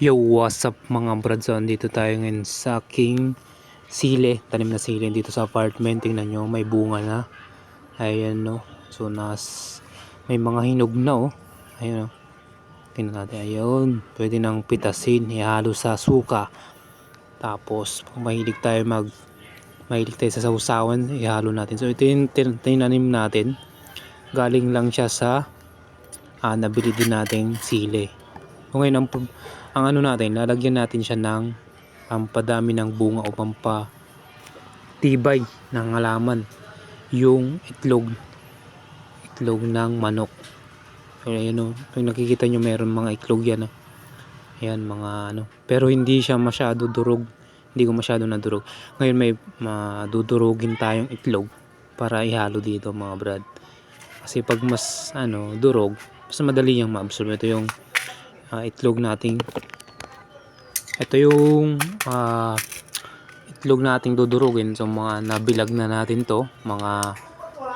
Yo, what's up mga brad? So, andito tayo ngayon sa aking sili, tanim na sili dito sa apartment. Tingnan nyo, may bunga na. Ayan no. So, may mga hinog na oh. Ayan oh. Tingnan natin. Ayun. Pwede nang pitasin, ihalo sa suka. Tapos, kung mahilig tayo sa sausawan, ihalo natin. So, ito yung tinanim natin. Galing lang siya sa nabili din nating sili. So, ngayon, ang ano natin, lalagyan natin siya ng pampadami ng bunga o pampatibay ng halaman, yung itlog ng manok. So ayan o, pag nakikita nyo meron mga itlog yan o. Ayan mga ano, pero hindi siya masyado durog, hindi ko masyado nadurog. Ngayon may madudurugin tayong itlog para ihalo dito mga brad, kasi pag mas durog, mas madali niyang ma-absorb. Ito yung itlog nating dudurugin. So mga nabilag na natin to, mga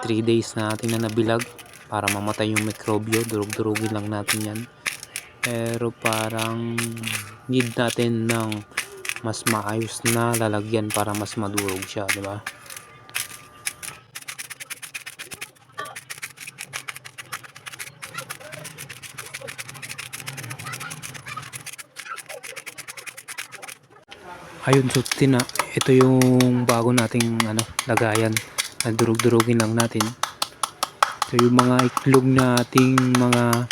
3 days na natin na nabilag para mamatay yung mikrobyo. Durug-durugin lang natin yan, pero parang need natin ng mas maayos na lalagyan para mas madurog siya, di ba? Ayun, so ito yung bago nating lagayan na durug-durugin lang natin. So yung mga itlog nating mga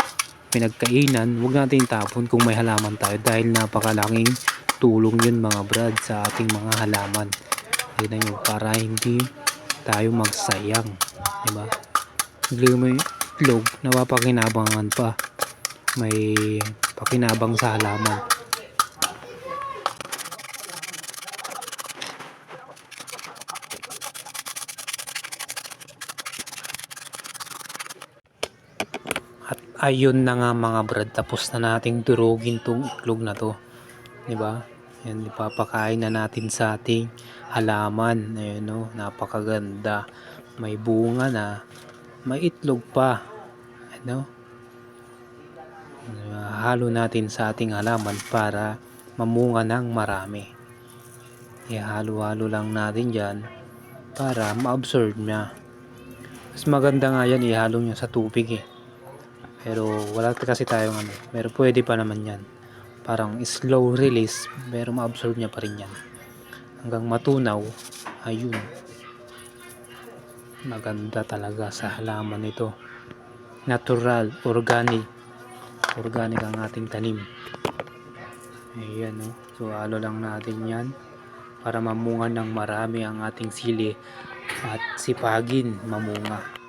pinagkainan, huwag natin tapon kung may halaman tayo, dahil napakalaking tulong yun mga brad sa ating mga halaman. Tignan nyo, para hindi tayo magsayang, diba? May itlog, napapakinabangan pa, may pakinabang sa halaman. At ayun na nga mga brad, tapos na nating durugin tong itlog na to, di ba? Yan, ipapakain na natin sa ating halaman. Ayun no, napakaganda, may bunga na, may itlog pa. Ano? Halo natin sa ating halaman para mamunga ng marami. Ihalo-halo lang natin dyan para ma-absorb niya. Mas maganda nga yan ihalo nyo sa tubig eh. Pero wala kasi tayong pero pwede pa naman yan. Parang slow release, pero ma-absorb niya pa rin yan. Hanggang matunaw, ayun. Maganda talaga sa halaman ito. Natural, organic ang ating tanim. Ayan no. So halo lang natin yan para mamunga ng marami ang ating sili at sipagin mamunga.